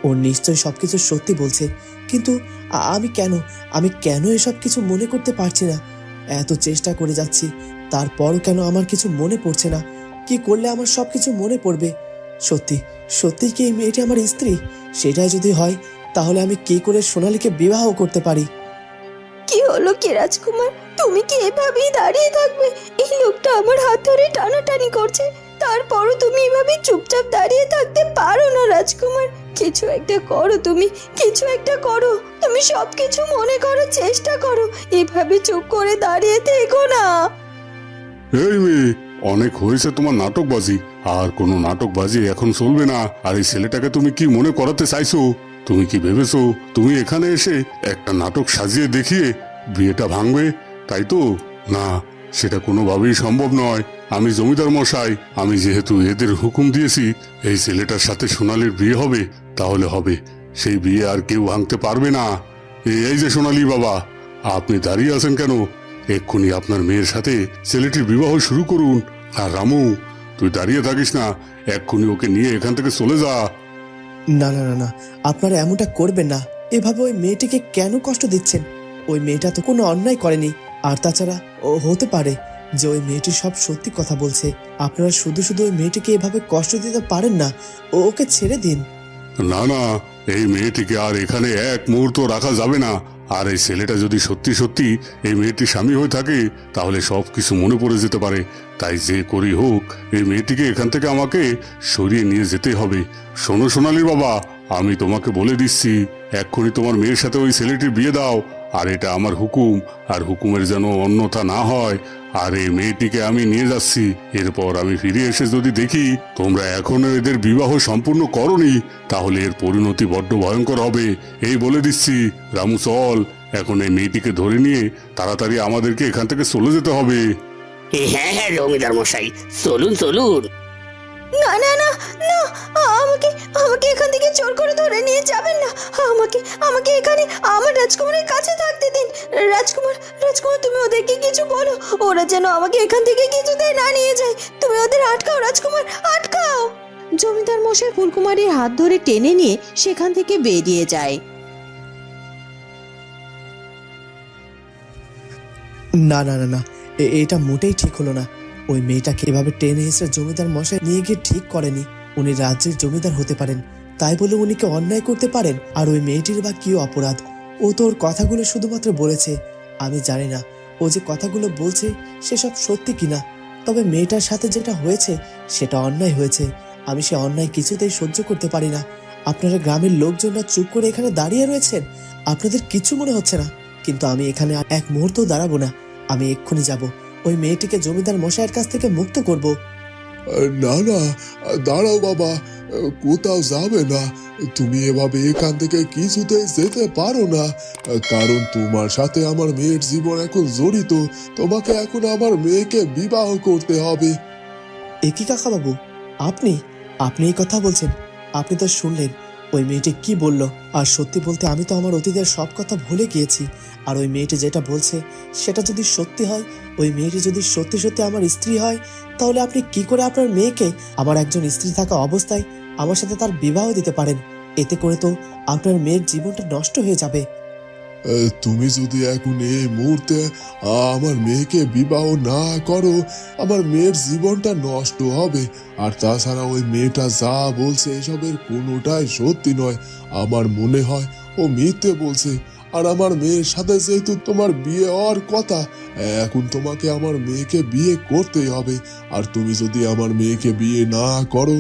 ও নিশ্চয়ই সবকিছু সত্যি বলছে, কিন্তু আমি কেন এসব কিছু মনে করতে পারছি না? এত চেষ্টা করে যাচ্ছি, তারপরও কেন আমার কিছু মনে পড়ছে না? কি করলে আমার সবকিছু মনে পড়বে? সত্যি সত্যি কি এই মেয়েটি আমার স্ত্রী? সেটাই যদি হয়, তাহলে আমি কি করে সোনালীকে বিবাহ করতে পারি? কি হলো কি রাজকুমার, তুমি কি এভাবেই দাঁড়িয়ে থাকবে? এই লোকটা আমার হাত ধরে টানাটানি করছে, তারপরও তুমি এভাবে চুপচাপ দাঁড়িয়ে থাকতে পারো না রাজকুমার। কিছু একটা করো, তুমি কিছু একটা করো। তুমি সবকিছু মনে করার চেষ্টা করো, এভাবে চুপ করে দাঁড়িয়ে থেকো না। এই মেয়ে, অনেক হয়েছে তোমার নাটকবাজি। আর কোনো নাটকবাজি এখন চলবে না। আর এই ছেলেটাকে তুমি কি মনে করাতে চাইছো? তুমি কি ভেবেছো তুমি এখানে এসে একটা নাটক সাজিয়ে দেখিয়ে বিয়েটা ভাঙবে, তাই তো? না, সেটা কোনোভাবেই সম্ভব নয়। আমি জমিদার মশাই, আমি যেহেতু এদের হুকুম দিয়েছি এই ছেলেটার সাথে সোনালীর বিয়ে হবে, তাহলে হবে। সেই বিয়ে আর কেউ ভাঙতে পারবে না। এই যে সোনালী বাবা, আপনি দাঁড়িয়ে আছেন কেন? এক্ষুনি আপনার মেয়ের সাথে ছেলেটির বিবাহ শুরু করুন। আর রামু, তুই দাঁড়িয়ে থাকিস না, এক্ষুনি ওকে নিয়ে এখান থেকে চলে যা। না না না না, আপনারা এমনটা করবেন না। এভাবে ওই মেয়েটিকে কেন কষ্ট দিচ্ছেন? ওই মেয়েটা তো কোনো অন্যায় করেনি। আর তাছাড়া ও হতে পারে যে ওই মেয়েটি সব সত্যি কথা বলছে। আপনারা শুধু শুধু ওই মেয়েটিকে এভাবে কষ্ট দিতে পারেন না। ওকে ছেড়ে দিন। না না, এই মেয়েটিকে আর এখানে এক মুহূর্ত রাখা যাবে না। আর এই ছেলেটা যদি সত্যি সত্যি এই মেয়েটির স্বামী হয়ে থাকে, তাহলে সব কিছু মনে পড়ে যেতে পারে। তাই যে করি হোক, এই মেয়েটিকে এখান থেকে আমাকে সরিয়ে নিয়ে যেতে হবে। শোনো সোনালী বাবা, আমি তোমাকে বলে দিচ্ছি, এক্ষুনি তোমার মেয়ের সাথে ওই ছেলেটির বিয়ে দাও। আর এটা আমার হুকুম, আর হুকুমের যেন অন্যথা না হয়। আর এই মেয়েটিকে আমি নিয়ে যাচ্ছি। এরপর আমি ফিরে এসে যদি দেখি তোমরা এখনো এদের বিবাহ সম্পূর্ণ করনি, তাহলে এর পরিণতি বড্ড ভয়ঙ্কর হবে। এই বলে দিচ্ছি। রামু, চল, এখন এই মেয়েটিকে ধরে নিয়ে তাড়াতাড়ি আমাদেরকে এখান থেকে চলে যেতে হবে। হ্যাঁ হ্যাঁ জমিদার মশাই, চলুন চলুন। না না না না, আমাকে আমাকে এখান থেকে জোর করে ধরে নিয়ে যাবেন না। আমাকে আমাকে এখানে আমার রাজকুমারের কাছে থাকতে দিন। রাজকুমার, রাজকুমার, তুমি ওদেরকে কিছু বলো, ওরা যেন আমাকে এখান থেকে কিছুতেই না নিয়ে যায়। তুমি ওদের আটকাও রাজকুমার, আটকাও। জমিদার মশাই ফুলকুমারীর হাত ধরে টেনে নিয়ে সেখান থেকে বেরিয়ে যায়। না না না না, এটা মোটেই ঠিক হলো না। ওই মেয়েটাকে এভাবে টেনে এসে জমিদার মশাই নিয়ে গিয়ে ঠিক করেনি। উনি রাজ্যের জমিদার হতে পারেন, তাই বলে উনি কি অন্যায় করতে পারেন? আর ওই মেয়েটির বা কি অপরাধ? ও তো ওর কথাগুলো শুধুমাত্র বলেছে। আমি জানি না ও যে কথাগুলো বলছে সেসব সত্যি কিনা। তবে মেয়েটার সাথে যেটা হয়েছে সেটা অন্যায় হয়েছে। আমি সে অন্যায় কিছুতেই সহ্য করতে পারি না। আপনারা গ্রামের লোকজনরা চুপ করে এখানে দাঁড়িয়ে রয়েছেন, আপনাদের কিছু মনে হচ্ছে না। কিন্তু আমি এখানে আর এক মুহূর্ত দাঁড়াবো না। আমি এক্ষুনি যাব, ওই মেয়েটিকে জমিদার মশাইয়ের কাছ থেকে মুক্ত করব। না না, দাঁড়াও বাবা, কোথাও যাবে না। তুমি এভাবে এখান থেকে কিছুতে যেতে পারো না, কারণ তোমার সাথে আমার মেয়ের জীবন এখন জড়িত। তোমাকে এখন আমার মেয়েকে বিবাহ করতে হবে। একই কাকা বাবু, আপনি আপনি এই কথা বলছেন? আপনি তো শুনলেন ওই মেয়েটি কি বলল। আর সত্যি বলতে আমি তো আমার অতীতের সব কথা ভুলে গিয়েছি। আর ওই মেয়েটি যেটা বলছে সেটা যদি সত্যি হয়, ওই মেয়েটি যদি সত্যি সত্যি আমার স্ত্রী হয়, তাহলে আপনি কি করে আপনার মেয়েকে আমার একজন স্ত্রী থাকা অবস্থায় আমার সাথে তার বিবাহ দিতে পারেন? এতে করে তো আপনার মেয়ের জীবনটা নষ্ট হয়ে যাবে। তুমি যদি এখন এই মুহূর্তে আমার মেয়েকে বিবাহ না করো, আমার মেয়ের জীবনটা নষ্ট হবে। আর তাছাড়া ওই মেয়েটা যা বলছে এসবের কোনোটাই সত্যি নয়। আমার মনে হয় ও মিথ্যে বলছে। আর আমার মেয়ের সাথে যেহেতু তোমার বিয়ে হওয়ার কথা, এখন তোমাকে আমার মেয়েকে বিয়ে করতেই হবে। আর তুমি যদি আমার মেয়েকে বিয়ে না করো,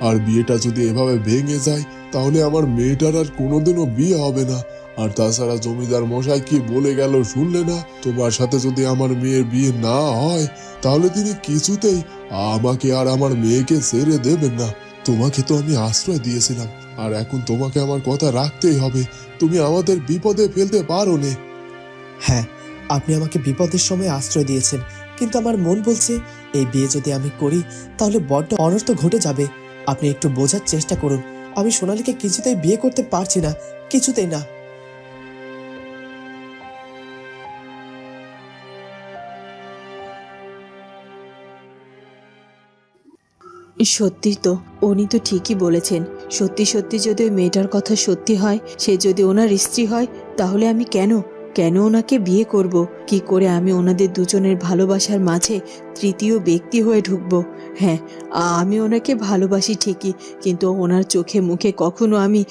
আর বিয়েটা যদি এভাবে ভেঙে যায়, তাহলে আমার মেয়েটার আর কোনোদিনও বিয়ে হবে না। আর তাছাড়া জমিদার মশাই কি বলে গেল শুনলে না? তোমার সাথে যদি আমার মেয়ের বিয়ে না হয়, তাহলে তিনি কিছুতেই আমাকে আর আমার মেয়েকে ছেড়ে দেবেন না। তোমাকে তো আমি আশ্রয় দিয়েছিলাম, আর এখন তোমাকে আমার কথা রাখতেই হবে। তুমি আমাদের বিপদে ফেলতে পারো নে। হ্যাঁ, আপনি আমাকে বিপদের সময় আশ্রয় দিয়েছেন, কিন্তু আমার মন বলছে এই বিয়ে যদি আমি করি তাহলে বড্ড অনর্থ ঘটে যাবে। আপনি একটু বোঝার চেষ্টা করুন। আমি সোনালীকে কিছুতেই বিয়ে করতে পারছি না, কিছুতেই না। সত্যি তো, উনি তো ঠিকই বলেছেন। সত্যি সত্যি যদি ওই মেয়েটার কথা সত্যি হয়, সে যদি ওনার স্ত্রী হয়, তাহলে আমি কেন ওনাকে বিয়ে করব? কি করে আমি ওনাদের দুজনের ভালোবাসার মাঝে তৃতীয় ব্যক্তি হয়ে ঢুকবো? হ্যাঁ, আমি ওনাকে ভালোবাসি ঠিকই, কিন্তু ওনার চোখে মুখে কখনো আমি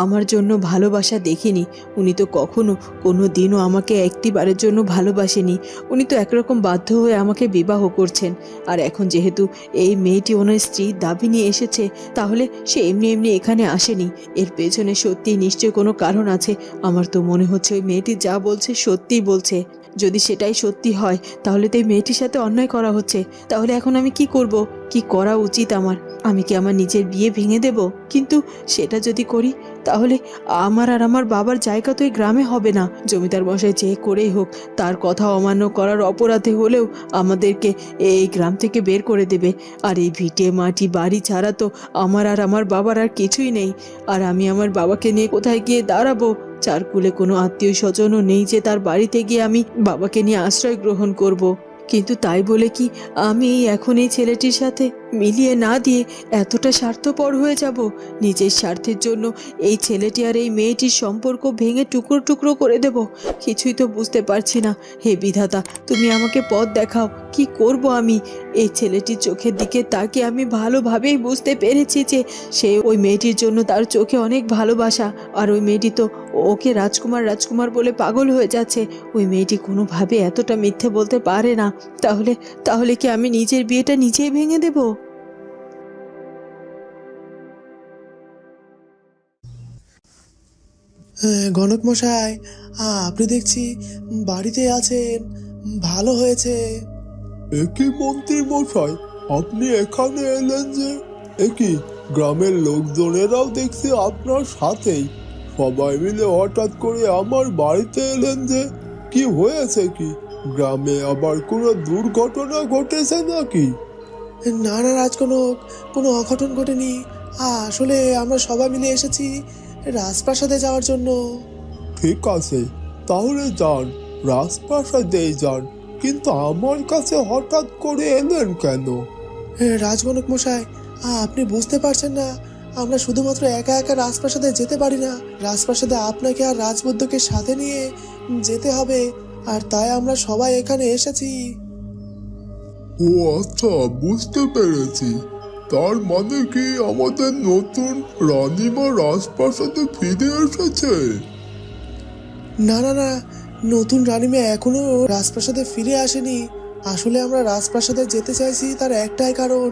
আমার জন্য ভালোবাসা দেখিনি। উনি তো কখনো কোনো দিনও আমাকে একটিবারের জন্য ভালোবাসেনি। উনি তো একরকম বাধ্য হয়ে আমাকে বিবাহ করছেন। আর এখন যেহেতু এই মেয়েটি ওনার স্ত্রীর দাবি নিয়ে এসেছে, তাহলে সে এমনি এমনি এখানে আসেনি। এর পেছনে সত্যি নিশ্চয় কোনো কারণ আছে। আমার তো মনে হচ্ছে ওই মেয়েটি যা বলছে সত্যিই বলছে। যদি সেটাই সত্যি হয়, তাহলে তো এই মেয়েটির সাথে অন্যায় করা হচ্ছে। তাহলে এখন আমি কি করব? কি করা উচিত আমার? আমি কি আমার নিজের বিয়ে ভেঙে দেব? কিন্তু সেটা যদি করি, তাহলে আমার আর আমার বাবার জায়গা তো এই গ্রামে হবে না। জমিদার মশাই যে করেই হোক, তার কথা অমান্য করার অপরাধে হলেও আমাদেরকে এই গ্রাম থেকে বের করে দেবে। আর এই ভিটে মাটি বাড়ি ছাড়া তো আমার আর আমার বাবার আর কিছুই নেই। আর আমি আমার বাবাকে নিয়ে কোথায় গিয়ে দাঁড়াবো? চারকুলে কোনো আত্মীয় স্বজনও নেই যে তার বাড়িতে গিয়ে আমি বাবাকে নিয়ে আশ্রয় গ্রহণ করব। কিন্তু তাই বলে কি আমি এখন এই ছেলেটির সাথে মিলিয়ে না দিয়ে এতটা স্বার্থপর হয়ে যাব? নিজের স্বার্থের জন্য এই ছেলেটি আর এই মেয়েটির সম্পর্ক ভেঙে টুকরো টুকরো করে দেব? কিছুই তো বুঝতে পারছি না। হে বিধাতা, তুমি আমাকে পথ দেখাও। কি করব আমি? এই ছেলেটির চোখের দিকে তাকিয়ে আমি ভালোভাবেই বুঝতে পেরেছি যে সে ওই মেয়েটির জন্য তার চোখে অনেক ভালোবাসা। আর ওই মেয়েটি তো ওকে রাজকুমার রাজকুমার বলে পাগল হয়ে যাচ্ছে। ওই মেয়েটি কোনোভাবে এতটা মিথ্যে বলতে পারে না। তাহলে কি আমি নিজের বিয়েটা নিজেই ভেঙে দেব? হ্যাঁ, গণক মশাই, আপনি দেখছি বাড়িতে আছেন। ভালো হয়েছে। একই মন্ত্রী মশাই, আপনি এখানে এলেন যে? একই গ্রামের লোকজনেরাও দেখছি আপনার সাথেই। সবাই মিলে হঠাৎ করে আমার বাড়িতে এলেন যে? কি হয়েছে কি? গ্রামে আবার কোনো দুর্ঘটনা ঘটেছে নাকি? না না রাজকনক, কোনো অঘটন ঘটেনি। আসলে আমরা সবাই মিলে এসেছি রাজপ্রাসাদে যাওয়ার জন্য। ঠিক আছে, তাহলে যান, রাজপ্রাসাদেই যান। কিন্তু আমার কাছে হঠাৎ করে এলেন কেন? রাজগণক মশাই, আপনি বুঝতে পারছেন না, আমরা শুধুমাত্র একা একা রাজপ্রাসাদে যেতে পারি না। রাজপ্রাসাদে আপনাকে আর রাজবুদ্ধকে সাথে নিয়ে যেতে হবে, আর তাই আমরা সবাই এখানে এসেছি। ও আচ্ছা, বুঝতে পেরেছি। তার মানে কি আমাদের নতুন রানীমা রাজপ্রাসাদে ফিরে এসেছে? না না না, নতুন রানীমা এখনো রাজপ্রাসাদে ফিরে আসেনি। আসলে আমরা রাজপ্রাসাদে যেতে চাইছি তার একটাই কারণ,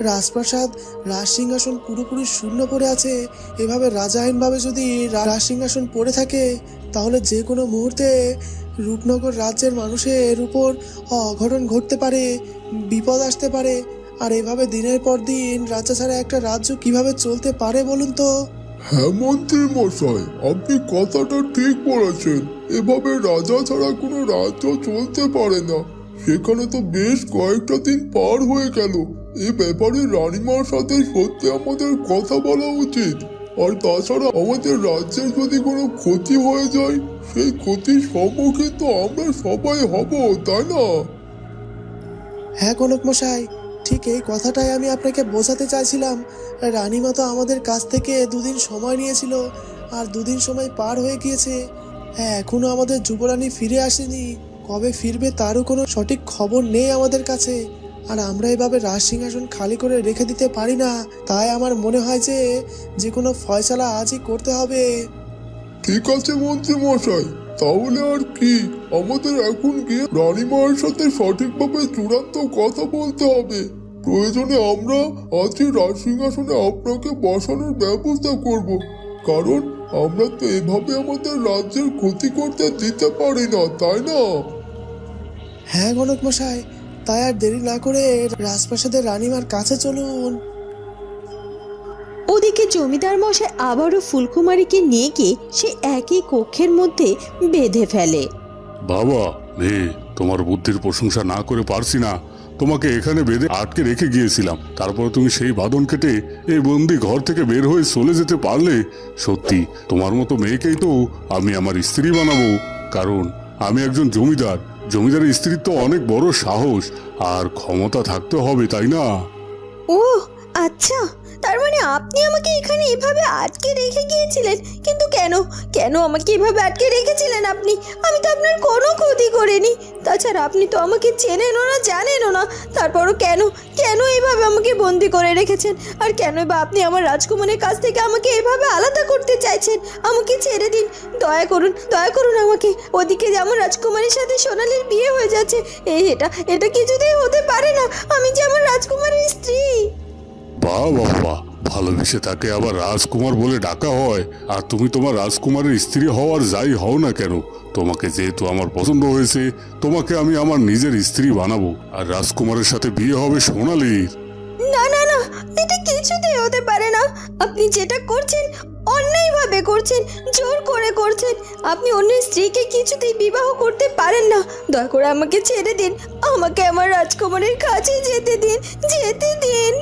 রাজপ্রাসাদ রাজসিংহাসন পুরোপুরি শূন্য পড়ে আছে। এভাবে রাজাহীনভাবে যদি রাজসিংহাসন পড়ে থাকে, তাহলে যে কোনো মুহূর্তে রূপনগর রাজ্যের মানুষের উপর অঘটন ঘটতে পারে, বিপদ আসতে পারে। আর এভাবে দিনের পর দিন রাজা ছাড়া একটা রাজ্য কিভাবে চলতে পারে বলুন তো? হ্যাঁ মন্ত্রী মশাই, আপনি কথাটা ঠিক বলেছেন। এভাবে রাজা ছাড়া কোনো রাজ্য চলতে পারে না। সেখানে তো বেশ কয়েকটা দিন পার হয়ে গেল। এ ব্যাপারে রানীমার সাথে সত্যি আমাদের কথা বলা উচিত। আর তাছাড়া আমাদের রাজ্যের যদি কোনো ক্ষতি হয়ে যায়, সেই ক্ষতির সম্মুখীন তো আমরা সবাই হব, তাই না? হ্যাঁ কনক মশাই, ঠিক এই কথাটাই আমি আপনাকে বোঝাতে চাইছিলাম। রানীমা তো আমাদের কাছ থেকে দুদিন সময় নিয়েছিল, আর দুদিন সময় পার হয়ে গিয়েছে। হ্যাঁ, এখনো আমাদের যুবরানী ফিরে আসেনি। কবে ফিরবে তারও কোনো সঠিক খবর নেই আমাদের কাছে। আর আমরা এভাবে রাজসিংহাসন খালি করে রেখে দিতে পারি না। তাই আমার মনে হয় যে কোনো ফয়সালা আজই করতে হবে। ঠিক আছে মন্ত্রী মশাই, তাহলে আর কি, আমাদের এখন গিয়ে রানীমার সাথে সঠিকভাবে চূড়ান্ত কথা বলতে হবে। প্রয়োজনে আমরা আজই রাজসিংহাসনে আপনাকে বসানোর ব্যবস্থা করব। কারণ আমরা তো এভাবে আমাদের রাজ্যের ক্ষতি করতে দিতে পারি না, তাই না? হ্যাঁ গণক মশাই, তাই আর দেরি না করে রাজপ্রাসাদের রানীমার কাছে চলুন। ওদিকে জমিদার মশাই আবারও ফুলকুমারীকে নিয়ে গিয়ে সে একই কক্ষের মধ্যে বেঁধে ফেলে। বাবা মেয়ে, তোমার বুদ্ধির প্রশংসা না করে পারছি না। তোমাকে এখানে বেঁধে আটকে রেখে গিয়েছিলাম, তারপর তুমি সেই বাঁধন কেটে এই বন্দি ঘর থেকে বের হয়ে চলে যেতে পারলে। সত্যি তোমার মতো মেয়েকেই তো আমি আমার স্ত্রী বানাবো। কারণ আমি একজন জমিদার। জমিদারের স্ত্রীর তো অনেক বড় সাহস আর ক্ষমতা থাকতে হবে, তাই না? ও আচ্ছা, তার মানে আপনি আমাকে এখানে এভাবে আটকে রেখে গিয়েছিলেন, কিন্তু কেন? কেন আমাকে এভাবে আটকে রেখেছিলেন আপনি? আমি তো আপনার কোনো ক্ষতি করিনি। তাছাড়া আপনি তো আমাকে চেনেনও না, জানেনও না। তারপরও কেন কেন এভাবে আমাকে বন্দি করে রেখেছেন? আর কেন বা আপনি আমার রাজকুমারের কাছ থেকে আমাকে এভাবে আলাদা করতে চাইছেন? আমাকে ছেড়ে দিন, দয়া করুন আমাকে। ওদিকে যে আমার রাজকুমারের সাথে সোনালীর বিয়ে হয়ে যাচ্ছে, এটা কিছুতেই হতে পারে না। আমি যে আমার রাজকুমারের স্ত্রী। বাহ বাহ বাহ, ভালোবেসে তাকে আবার রাজকুমার বলে ডাকা হয়। আর তুমি তোমার রাজকুমারের স্ত্রী হওয়ার যাই হও না কেন, তোমাকে যেহেতু আমার পছন্দ হয়েছে, তোমাকে আমি আমার নিজের স্ত্রী বানাবো। আর রাজকুমারের সাথে বিয়ে হবে সোনালীর। না না না, এটা কিছুতেই হতে পারে না। আপনি যেটা করছেন অন্যায়ভাবে করছেন, জোর করে করছেন। আপনি অন্যের স্ত্রীকে কিছুতেই বিবাহ করতে পারেন না। দয়া করে আমাকে ছেড়ে দিন, আমাকে আমার রাজকুমারের কাছে যেতে দিন, যেতে দিন।